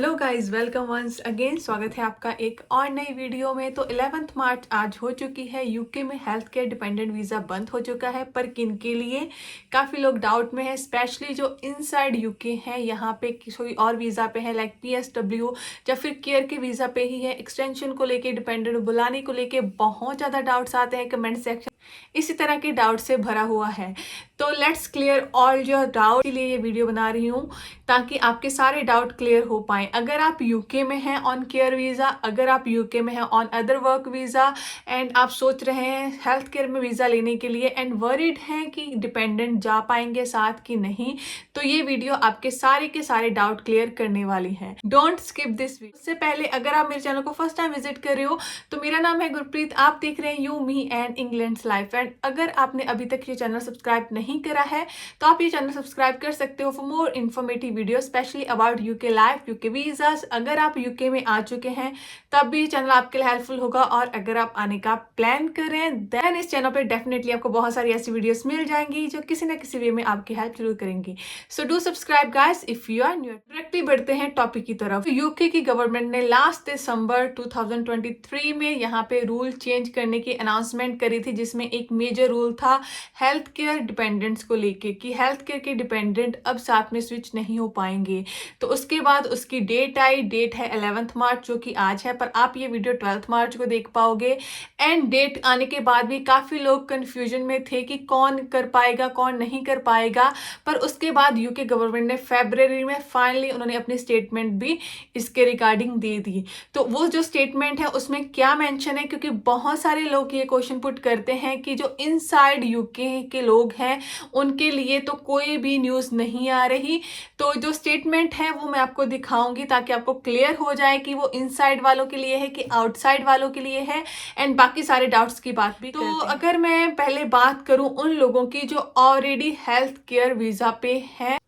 Hello guys, welcome once again. स्वागत है आपका एक और नई वीडियो में। तो 11 मार्च आज हो चुकी है। यूके में हेल्थ केयर डिपेंडेंट वीज़ा बंद हो चुका है, पर किन के लिए? काफ़ी लोग डाउट में है, स्पेशली जो इनसाइड यूके हैं। यहाँ पे कोई और वीज़ा पे है लाइक PSW या फिर केयर के वीज़ा पे ही है। एक्सटेंशन को लेके, डिपेंडेंट बुलाने को लेके बहुत ज़्यादा डाउट्स आते हैं कमेंट सेक्शन, इसी तरह के डाउट से भरा हुआ है। तो let's clear all your doubt के लिए ये वीडियो बना रही हूँ ताकि आपके सारे डाउट क्लियर हो पाए। अगर आप यूके में हैं ऑन केयर वीज़ा, अगर आप यूके में हैं on other work visa and आप सोच रहे हैं हेल्थ केयर में वीज़ा लेने के लिए एंड वरीड हैं कि डिपेंडेंट जा पाएंगे साथ कि नहीं, तो ये वीडियो आपके सारे के सारे डाउट क्लियर करने वाली है। Don't skip this video. उससे पहले अगर आप मेरे चैनल को फर्स्ट टाइम विजिट कर रहे हो तो मेरा नाम है गुरप्रीत, आप देख रहे हैं you me and England's life. And अगर आपने अभी तक ये चैनल सब्सक्राइब नहीं करा है तो आप ये चैनल सब्सक्राइब कर सकते हो for more informative video specially about UK life, UK visas. अगर आप यूके में आ चुके हैं तब भी चैनल आपके लिए हेल्पफुल होगा, और अगर आप आने का प्लान करें देन इस चैनल पे डेफिनेटली आपको बहुत सारी ऐसी वीडियोस मिल जाएंगी जो किसी ना किसी वे में आपकी हेल्प जरूर करेंगी। So do subscribe guys if you are new. Directly बढ़ते हैं टॉपिक की तरफ। यूके की गवर्नमेंट ने लास्ट दिसंबर 2023 में यहाँ पे रूल चेंज करने की अनाउंसमेंट करी थी, जिसमें एक मेजर रूल था हेल्थ केयर डिपेंडेंट्स को लेके कि हेल्थ केयर के डिपेंडेंट अब साथ में स्विच नहीं हो पाएंगे। तो उसके बाद उसकी डेट आई, डेट है 11 मार्च जो कि आज है, पर आप ये वीडियो 12 मार्च को देख पाओगे। एंड डेट आने के बाद भी काफ़ी लोग कंफ्यूजन में थे कि कौन कर पाएगा कौन नहीं कर पाएगा, पर उसके बाद यूके गवर्नमेंट ने फरवरी में फाइनली उन्होंने अपनी स्टेटमेंट भी इसके रिगार्डिंग दे दी। तो वो जो स्टेटमेंट है उसमें क्या मेंशन है, क्योंकि बहुत सारे लोग ये क्वेश्चन पुट करते हैं कि जो इनसाइड यूके के लोग हैं उनके लिए तो कोई भी न्यूज़ नहीं आ रही। तो जो स्टेटमेंट है वो मैं आपको दिखाऊंगी ताकि आपको क्लियर हो जाए कि वो इनसाइड वालों के लिए है कि आउटसाइड वालों के लिए है, एंड बाकी सारे डाउट्स की बात भी। तो अगर मैं पहले बात करूं उन लोगों की जो ऑलरेडी हेल्थ केयर वीज़ा पे हैं,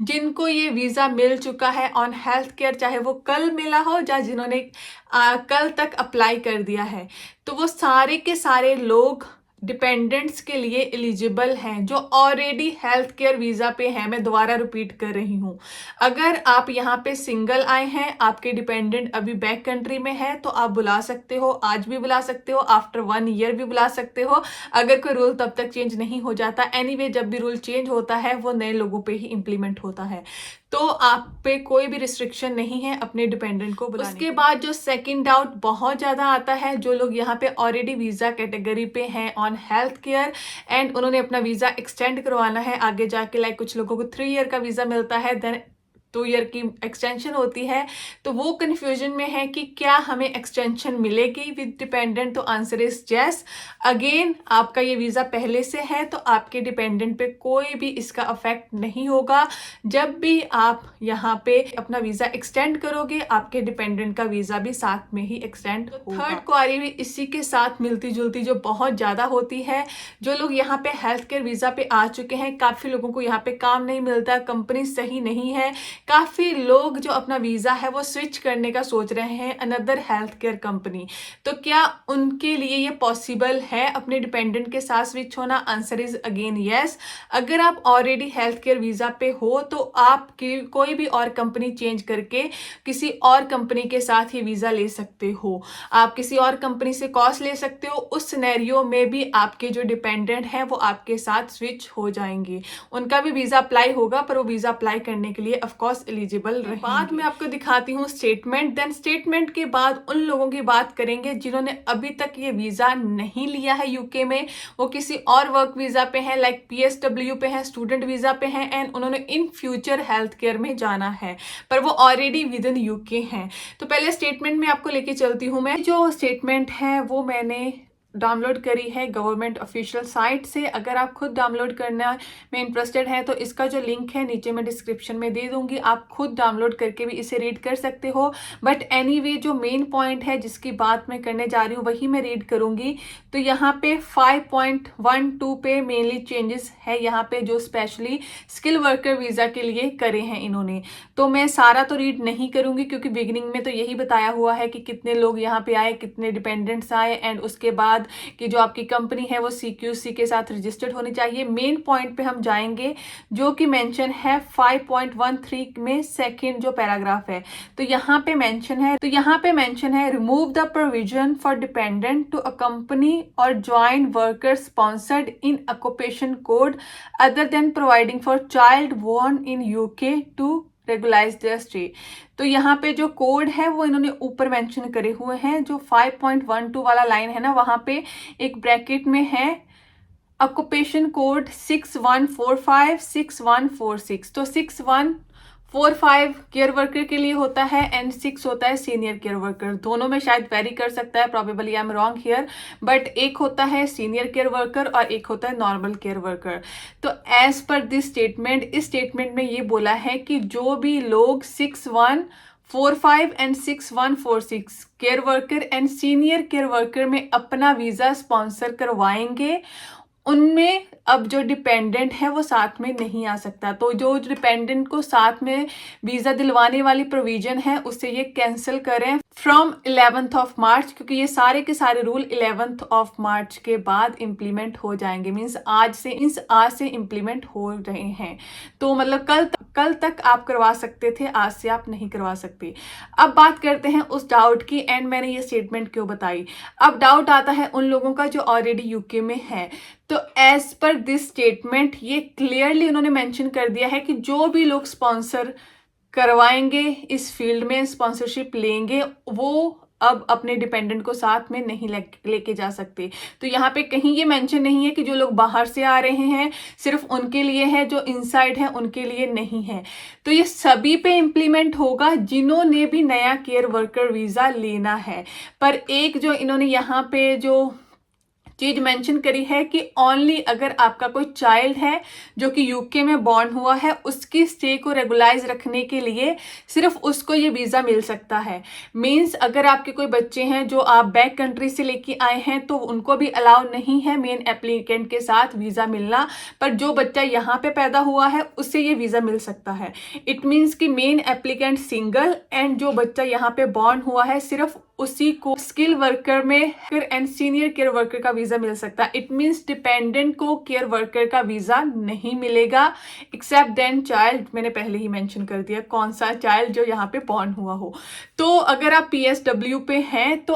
जिनको ये वीज़ा मिल चुका है ऑन हेल्थ केयर, चाहे वो कल मिला हो या जिन्होंने कल तक अप्लाई कर दिया है, तो वो सारे के सारे लोग डिपेंडेंट्स के लिए एलिजिबल हैं जो ऑलरेडी हेल्थ केयर वीज़ा पे हैं। मैं दोबारा रिपीट कर रही हूँ, अगर आप यहाँ पे सिंगल आए हैं, आपके डिपेंडेंट अभी बैक कंट्री में है, तो आप बुला सकते हो, आज भी बुला सकते हो, आफ्टर 1 ईयर भी बुला सकते हो, अगर कोई रूल तब तक चेंज नहीं हो जाता। एनीवे जब भी रूल चेंज होता है वो नए लोगों पे ही इम्प्लीमेंट होता है, तो आप पे कोई भी रिस्ट्रिक्शन नहीं है अपने डिपेंडेंट को बुलाने। उसके बाद जो सेकंड डाउट बहुत ज़्यादा आता है, जो लोग यहाँ पे ऑलरेडी वीज़ा कैटेगरी पे हैं ऑन हेल्थ केयर एंड उन्होंने अपना वीज़ा एक्सटेंड करवाना है आगे जाके, लाइक कुछ लोगों को 3 ईयर का वीज़ा मिलता है, देन 2 ईयर की एक्सटेंशन होती है, तो वो कन्फ्यूजन में है कि क्या हमें एक्सटेंशन मिलेगी विद डिपेंडेंट। तो आंसर इज यस। अगेन आपका ये वीज़ा पहले से है तो आपके डिपेंडेंट पे कोई भी इसका अफेक्ट नहीं होगा। जब भी आप यहाँ पे अपना वीज़ा एक्सटेंड करोगे आपके डिपेंडेंट का वीज़ा भी साथ में ही एक्सटेंड होगा। थर्ड क्वारी भी इसी के साथ मिलती जुलती जो बहुत ज़्यादा होती है, जो लोग यहाँ पे हेल्थ केयर वीज़ा पे आ चुके हैं, काफ़ी लोगों को यहाँ पे काम नहीं मिलता, कंपनी सही नहीं है, काफ़ी लोग जो अपना वीज़ा है वो स्विच करने का सोच रहे हैं अनदर हेल्थ केयर कंपनी, तो क्या उनके लिए ये पॉसिबल है अपने डिपेंडेंट के साथ स्विच होना? Answer is again yes. अगर आप ऑलरेडी हेल्थ केयर वीज़ा पे हो तो आप कोई भी और कंपनी चेंज करके किसी और कंपनी के साथ ये वीज़ा ले सकते हो, आप किसी और कंपनी से कॉस्ट ले सकते हो। उस सिनेरियो में भी आपके जो डिपेंडेंट हैं वो आपके साथ स्विच हो जाएंगे, उनका भी वीज़ा अप्लाई होगा, पर वो वीज़ा अप्लाई करने के लिए ऑफकोर्स एलिजिबल रहेंगे। बाद में आपको दिखाती हूँ स्टेटमेंट, देन स्टेटमेंट के बाद उन लोगों की बात करेंगे जिन्होंने अभी तक ये वीज़ा नहीं लिया है यूके में, वो किसी और वर्क वीज़ा पे हैं, लाइक PSW पे हैं, स्टूडेंट वीज़ा पे हैं, एंड उन्होंने इन फ्यूचर हेल्थ केयर में जाना है, पर वो ऑलरेडी विद इन यूके हैं। तो पहले स्टेटमेंट में आपको लेके चलती हूँ। मैं जो स्टेटमेंट है वो मैंने डाउनलोड करी है गवर्नमेंट ऑफिशियल साइट से। अगर आप खुद डाउनलोड करना में इंटरेस्टेड हैं तो इसका जो लिंक है नीचे मैं डिस्क्रिप्शन में दे दूंगी, आप खुद डाउनलोड करके भी इसे रीड कर सकते हो। बट एनीवे जो मेन पॉइंट है जिसकी बात मैं करने जा रही हूँ वही मैं रीड करूंगी। तो यहाँ पे 5.12 पे मेनली चेंजेस है, यहाँ पे जो स्पेशली स्किल वर्कर वीज़ा के लिए करे हैं इन्होंने। तो मैं सारा तो रीड नहीं करूंगी क्योंकि बिगिनिंग में तो यही बताया हुआ है कि कितने लोग यहाँ पे आए, कितने डिपेंडेंट्स आए, एंड उसके बाद बाद कि जो आपकी कंपनी है वो CQC के साथ रजिस्टर्ड होनी चाहिए। मेन पॉइंट पे हम जाएंगे जो कि मेंशन है 5.13 में सेकंड जो पैराग्राफ है। तो यहाँ पे मेंशन है remove the provision for dependent to a company और join worker sponsored in occupation code other than providing for child born in UK to regularise their stay. तो यहाँ पे जो कोड है वो इन्होंने ऊपर मेंशन करे हुए हैं। जो 5.12 वाला लाइन है ना, वहां पे एक ब्रैकेट में है ऑक्यूपेशन कोड 6145 6146। तो 6145 केयर वर्कर के लिए होता है एंड 6 होता है सीनियर केयर वर्कर। दोनों में शायद वेरी कर सकता है, probably I am wrong here, but एक होता है सीनियर केयर वर्कर और एक होता है नॉर्मल केयर वर्कर। तो एज पर दिस स्टेटमेंट, इस स्टेटमेंट में ये बोला है कि जो भी लोग 6145 and 6146 care worker and senior care worker में अपना वीजा स्पॉन्सर करवाएंगे, उनमें अब जो डिपेंडेंट है वो साथ में नहीं आ सकता। तो जो डिपेंडेंट को साथ में वीजा दिलवाने वाली प्रोविजन है उसे ये कैंसिल करें फ्रॉम 11th ऑफ मार्च, क्योंकि ये सारे के सारे रूल 11th ऑफ मार्च के बाद इम्प्लीमेंट हो जाएंगे। मीन्स आज से इम्प्लीमेंट हो रहे हैं। तो मतलब कल तक आप करवा सकते थे, आज से आप नहीं करवा सकते। अब बात करते हैं उस डाउट की, एंड मैंने ये स्टेटमेंट क्यों बताई। अब डाउट आता है उन लोगों का जो ऑलरेडी यूके में है। तो एज पर दिस स्टेटमेंट ये क्लियरली उन्होंने मेंशन कर दिया है कि जो भी लोग स्पॉन्सर करवाएंगे, इस फील्ड में स्पॉन्सरशिप लेंगे, वो अब अपने डिपेंडेंट को साथ में नहीं लेके जा सकते। तो यहाँ पे कहीं ये मेंशन नहीं है कि जो लोग बाहर से आ रहे हैं सिर्फ उनके लिए है, जो इनसाइड है उनके लिए नहीं है। तो ये सभी पे इम्प्लीमेंट होगा जिन्होंने भी नया केयर वर्कर वीजा लेना है। पर एक जो इन्होंने यहाँ पे जो चीज मेंशन करी है कि ओनली अगर आपका कोई चाइल्ड है जो कि यूके में बॉर्न हुआ है, उसकी स्टे को रेगुलाइज रखने के लिए सिर्फ उसको ये वीजा मिल सकता है। मींस अगर आपके कोई बच्चे हैं जो आप बैक कंट्री से लेके आए हैं तो उनको भी अलाउ नहीं है मेन एप्लीकेंट के साथ वीजा मिलना, पर जो बच्चा यहाँ पे पैदा हुआ है उससे ये वीजा मिल सकता है। इट मीन्स कि मेन एप्लीकेंट सिंगल एंड जो बच्चा यहाँ पे बॉर्न हुआ है सिर्फ उसी को स्किल वर्कर में एंड सीनियर केयर वर्कर का वीजा मिल सकता है। इट मीन्स डिपेंडेंट को केयर वर्कर का वीजा नहीं मिलेगा एक्सेप्ट देन चाइल्ड। मैंने पहले ही मेंशन कर दिया कौन सा चाइल्ड, जो यहाँ पे बॉर्न हुआ हो। तो अगर आप PSW पे हैं तो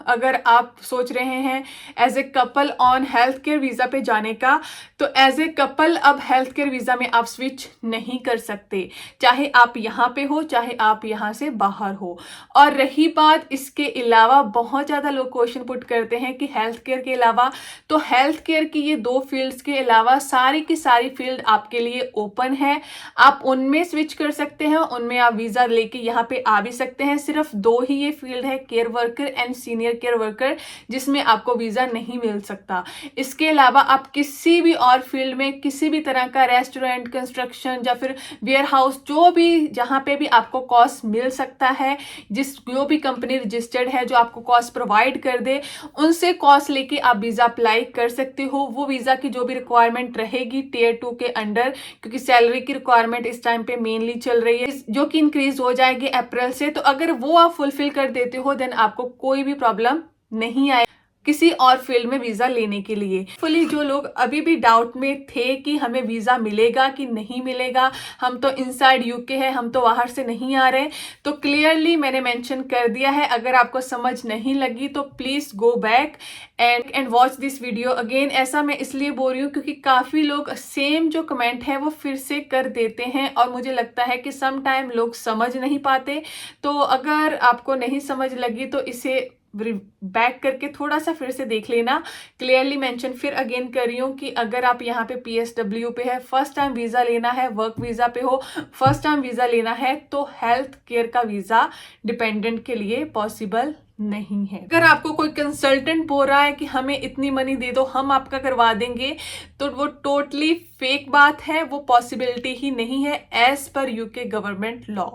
अगर आप सोच रहे हैं as a couple on health care visa पे जाने का, तो एज ए कपल अब हेल्थ केयर वीजा में आप स्विच नहीं कर सकते, चाहे आप यहाँ पे हो चाहे आप यहाँ से बाहर हो। और रही बात इसके अलावा, बहुत ज्यादा लोग क्वेश्चन पुट करते हैं कि हेल्थ केयर के अलावा, तो हेल्थ केयर की ये 2 फील्ड्स के अलावा सारी की सारी फील्ड आपके लिए ओपन है। आप उनमें स्विच कर सकते हैं, उनमें आप वीजा लेके यहाँ पे आ भी सकते हैं। सिर्फ 2 ही ये फील्ड है, care worker and senior care worker, जिसमें आपको वीजा नहीं मिल सकता। इसके अलावा आप किसी भी और फील्ड में, किसी भी तरह का रेस्टोरेंट, कंस्ट्रक्शन या फिर वेयर हाउस, जो भी जहाँ पे भी आपको कॉस्ट मिल सकता है, जो भी कंपनी रजिस्टर्ड है जो आपको कॉस्ट प्रोवाइड कर दे, उनसे कॉस्ट लेके आप वीजा अप्लाई कर सकते हो। वो वीजा की जो भी रिक्वायरमेंट रहेगी टियर 2 के अंडर, क्योंकि सैलरी की रिक्वायरमेंट इस टाइम पे मेनली चल रही है, जो कि इंक्रीज हो जाएगी अप्रैल से। तो अगर वो आप फुलफिल कर देते हो देन आपको कोई भी प्रॉब्लम नहीं आए किसी और फील्ड में वीजा लेने के लिए। फुली जो लोग अभी भी डाउट में थे कि हमें वीजा मिलेगा कि नहीं मिलेगा, हम तो इनसाइड यूके है, हम तो बाहर से नहीं आ रहे, तो क्लियरली मैंने मेंशन कर दिया है। अगर आपको समझ नहीं लगी तो please go back and watch this video again. ऐसा मैं इसलिए बोल रही हूँ क्योंकि काफी लोग सेम जो कमेंट है वो फिर से कर देते हैं, और मुझे लगता है कि सम टाइम लोग समझ नहीं पाते। तो अगर आपको नहीं समझ लगी तो इसे बैक करके थोड़ा सा फिर से देख लेना। क्लियरली मेंशन फिर अगेन कर रही हूँ कि अगर आप यहाँ पे PSW पे है, फर्स्ट टाइम वीजा लेना है, वर्क वीजा पे हो, फर्स्ट टाइम वीजा लेना है, तो हेल्थ केयर का वीजा डिपेंडेंट के लिए पॉसिबल नहीं है। अगर आपको कोई कंसल्टेंट बोल रहा है कि हमें इतनी मनी दे दो हम आपका करवा देंगे, तो वो टोटली फेक बात है, वो पॉसिबिलिटी ही नहीं है एज पर यूके गवर्नमेंट लॉ।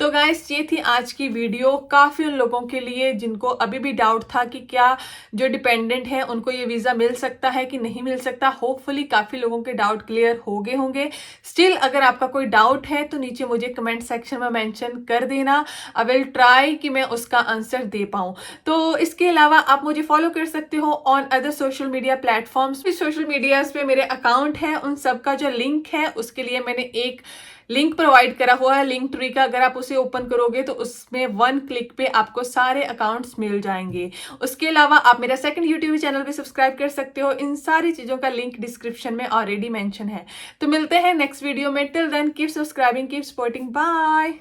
तो गाइस ये थी आज की वीडियो, काफी उन लोगों के लिए जिनको अभी भी डाउट था कि क्या जो डिपेंडेंट है उनको ये वीजा मिल सकता है कि नहीं मिल सकता। होपफुली काफी लोगों के डाउट क्लियर हो गए होंगे। स्टिल अगर आपका कोई डाउट है तो नीचे मुझे कमेंट सेक्शन में मेंशन कर देना, आई विल ट्राई कि मैं उसका आंसर दे पाऊं। हूँ। तो इसके अलावा आप मुझे फॉलो कर सकते हो on other social media platforms. Social medias पे मेरे अकाउंट है, उन सब का जो लिंक है उसके लिए मैंने एक लिंक प्रोवाइड करा हुआ है लिंक ट्री का। अगर आप उसे ओपन करोगे तो उसमें 1 क्लिक पे आपको सारे अकाउंट्स मिल जाएंगे। उसके अलावा आप मेरा सेकंड यूट्यूब चैनल भी सब्सक्राइब कर सकते हो। इन सारी चीज़ों का लिंक डिस्क्रिप्शन में ऑलरेडी मेंशन है। तो मिलते हैं नेक्स्ट वीडियो में। Till then keep subscribing, keep supporting, bye.